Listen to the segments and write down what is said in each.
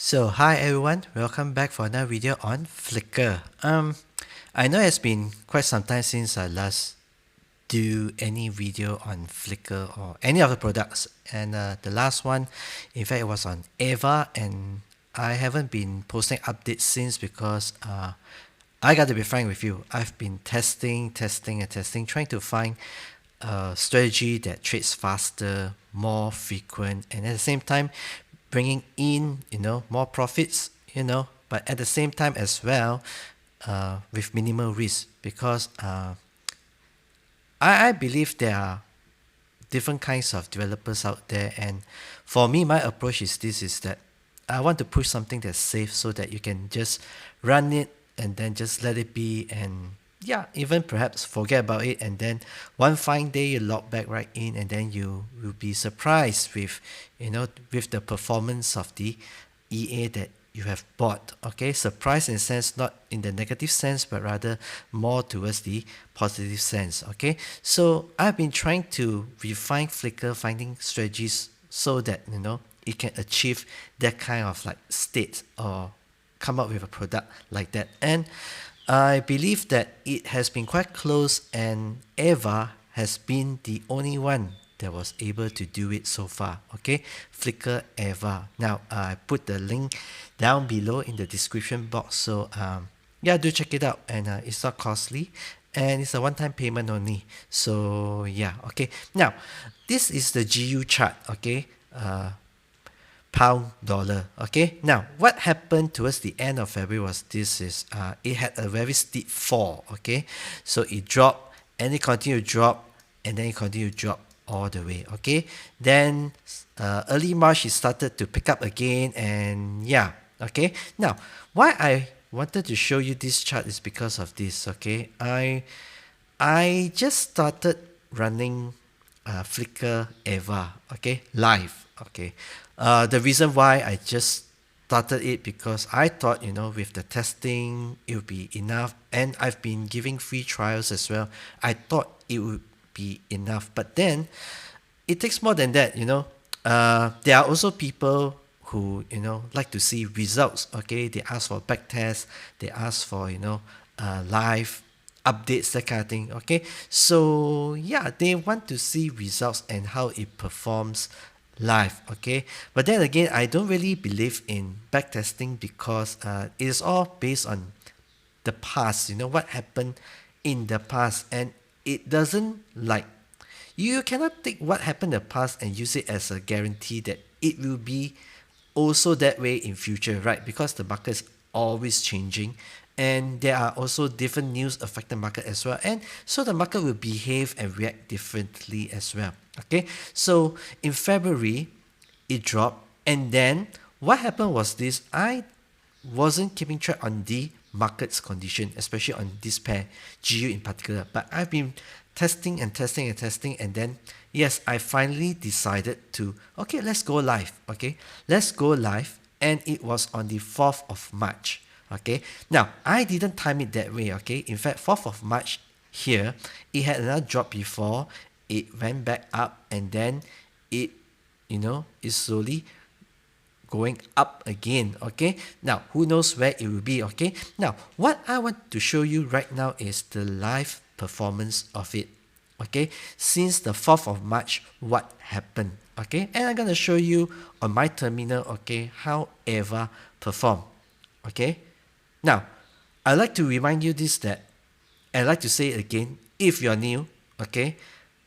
So hi everyone, welcome back for another video on Flicker. I know it's been quite some time since I last do any video on Flicker or any of the products, and the last one, in fact, it was on AVA, and I haven't been posting updates since because I got to be frank with you, I've been testing, trying to find a strategy that trades faster, more frequent, and at the same time bringing in more profits, but at the same time as well, with minimal risk, because I believe there are different kinds of developers out there, and for me my approach is that I want to push something that's safe so that you can just run it and then just let it be, and yeah, even perhaps forget about it, and then one fine day you log back right in, and then you will be surprised with with the performance of the EA that you have bought. Okay, surprise in a sense, not in the negative sense, but rather more towards the positive sense. Okay, so I've been trying to refine Flicker, finding strategies so that it can achieve that kind of like state, or come up with a product like that. And I believe that it has been quite close, and Eva has been the only one that was able to do it so far. Okay, Flicker AVA. Now I put the link down below in the description box, so yeah, do check it out, and it's not costly, and it's a one-time payment only. So yeah, okay. Now this is the GU chart. Okay, pound dollar. Okay, now what happened towards the end of February was it had a very steep fall. Okay, so it dropped, and it continued to drop, and then it continued to drop all the way. Okay, then early March it started to pick up again, and yeah. Okay, now why I wanted to show you this chart is because of this. Okay, I just started running Flicker AVA, okay, live. Okay, the reason why I just started it, because I thought, with the testing it would be enough, and I've been giving free trials as well. I thought it would be enough, but then it takes more than that. There are also people who like to see results. Okay, they ask for backtest, they ask for live updates, that kind of thing. Okay, so yeah, they want to see results and how it performs live. Okay, but then again, I don't really believe in backtesting, because it is all based on the past, what happened in the past, and it doesn't, like, you cannot take what happened in the past and use it as a guarantee that it will be also that way in future, right? Because the market is always changing, and there are also different news affect the market as well, and so the market will behave and react differently as well. Okay, so in February it dropped, and then what happened was this: I wasn't keeping track on the market's condition, especially on this pair, GU in particular, but I've been testing, and then yes, I finally decided to, okay, let's go live. Okay, let's go live, and it was on the 4th of March. Okay, now I didn't time it that way. Okay, in fact, 4th of March here, it had another drop before it went back up, and then it is slowly going up again. Okay, now who knows where it will be. Okay, now what I want to show you right now is the live performance of it. Okay, since the 4th of March, what happened. Okay, and I'm gonna show you on my terminal, okay, how AVA perform. Okay, now I like to remind you this, that, and I like to say it again, if you're new. Okay,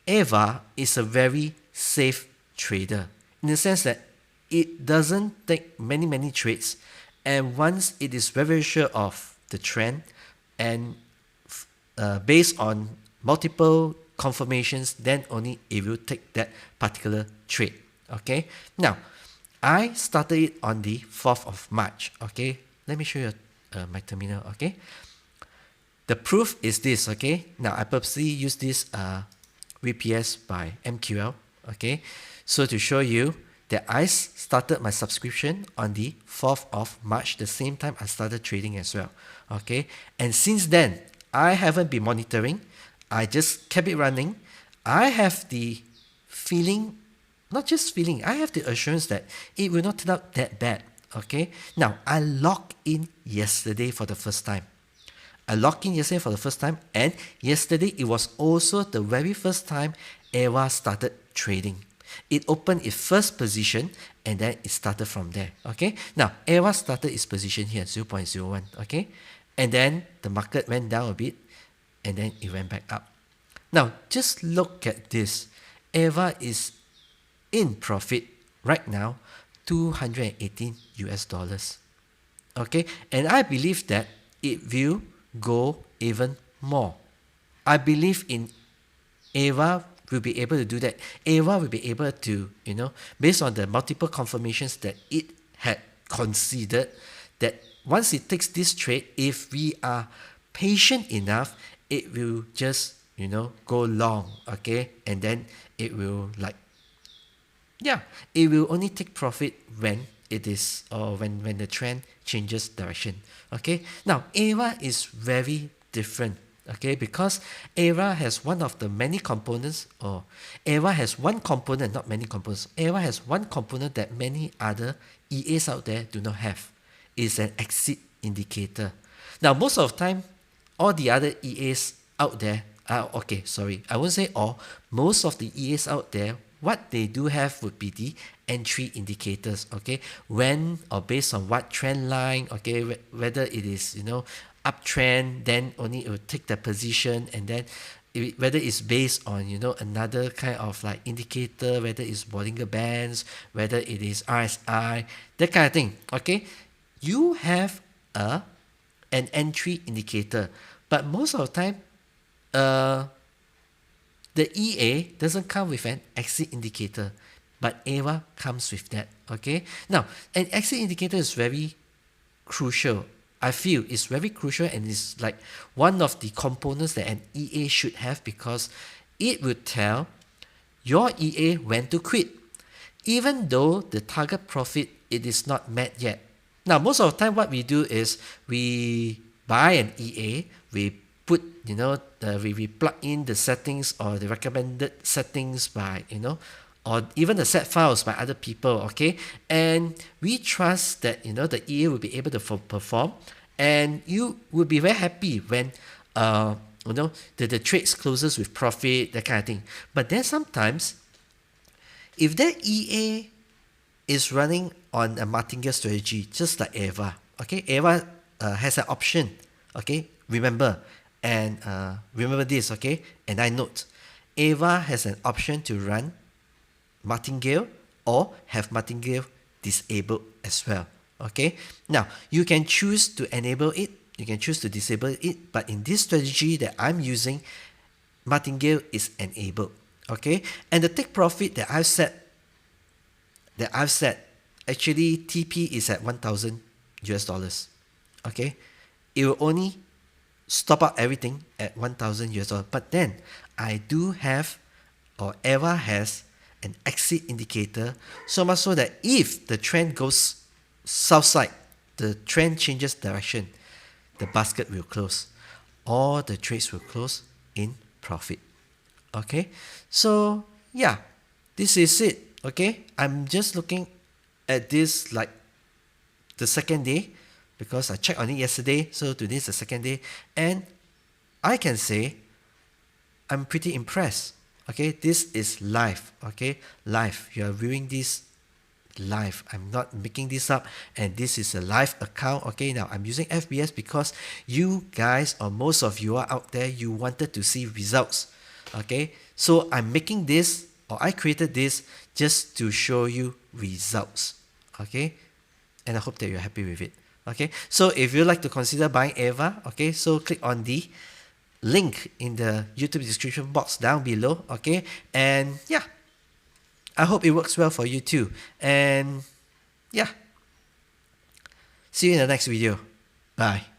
AVA is a very safe trader, in the sense that it doesn't take many trades, and once it is very sure of the trend, and based on multiple confirmations, then only it will take that particular trade. Okay, now I started it on the 4th of March. Okay, let me show you my terminal. Okay, the proof is this. Okay, now I purposely use this VPS by MQL. Okay, so to show you that I started my subscription on the 4th of March, the same time I started trading as well. Okay, and since then I haven't been monitoring, I just kept it running. I have the feeling, not just feeling, I have the assurance that it will not turn out that bad. Okay, now I logged in yesterday for the first time. And yesterday it was also the very first time AVA started trading. It opened its first position and then it started from there. Okay, now AVA started its position here 0.01. Okay, and then the market went down a bit and then it went back up. Now just look at this. AVA is in profit right now, 218 US dollars. Okay, and I believe that it will go even more. I believe in AVA will be able to do that. AVA will be able to, based on the multiple confirmations that it had considered, that once it takes this trade, if we are patient enough, it will just, go long, okay? And then it will it will only take profit when it is, or when the trend changes direction. Okay, now AVA is very different. Okay, because AVA has one of the many components, or AVA has one component, not many components. AVA has one component that many other EAs out there do not have. Is an exit indicator. Now most of the time, all the other EAs out there, I won't say all, most of the EAs out there, what they do have would be the entry indicators, okay? When or based on what trend line, okay, whether it is, uptrend, then only it will take the position, and then whether it's based on, another kind of like indicator, whether it's Bollinger Bands, whether it is RSI, that kind of thing, okay? You have an entry indicator, but most of the time, the EA doesn't come with an exit indicator, but AVA comes with that, okay? Now, an exit indicator is very crucial. I feel it's very crucial, and it's like one of the components that an EA should have, because it will tell your EA when to quit, even though the target profit, it is not met yet. Now, most of the time what we do is we buy an EA, we put, we plug in the settings or the recommended settings by, or even the set files by other people, okay? And we trust that, the EA will be able to perform, and you will be very happy when, the trades closes with profit, that kind of thing. But then sometimes, if that EA is running on a Martingale strategy, just like AVA, okay? AVA has an option, okay? Remember this, okay? And I note, AVA has an option to run Martingale or have Martingale disabled as well, okay? Now, you can choose to enable it, you can choose to disable it, but in this strategy that I'm using, Martingale is enabled, okay? And the take profit that I've set, actually TP is at 1,000 US dollars, okay? It will only stop out everything at 1,000 US dollars. But then I do have, or AVA has, an exit indicator, so much so that if the trend goes south side, the trend changes direction, the basket will close. All the trades will close in profit. Okay, so yeah, this is it. Okay, I'm just looking at this like the second day, because I checked on it yesterday, so today is the second day, and I can say I'm pretty impressed. Okay, this is live. Okay, live. You are viewing this live. I'm not making this up, and this is a live account. Okay, now I'm using FBS because you guys, or most of you are out there, you wanted to see results. Okay, so I'm making this, or I created this just to show you results. Okay, and I hope that you're happy with it. Okay, so if you'd like to consider buying AVA, okay, so click on the link in the YouTube description box down below. Okay, and yeah, I hope it works well for you too. And yeah, see you in the next video. Bye.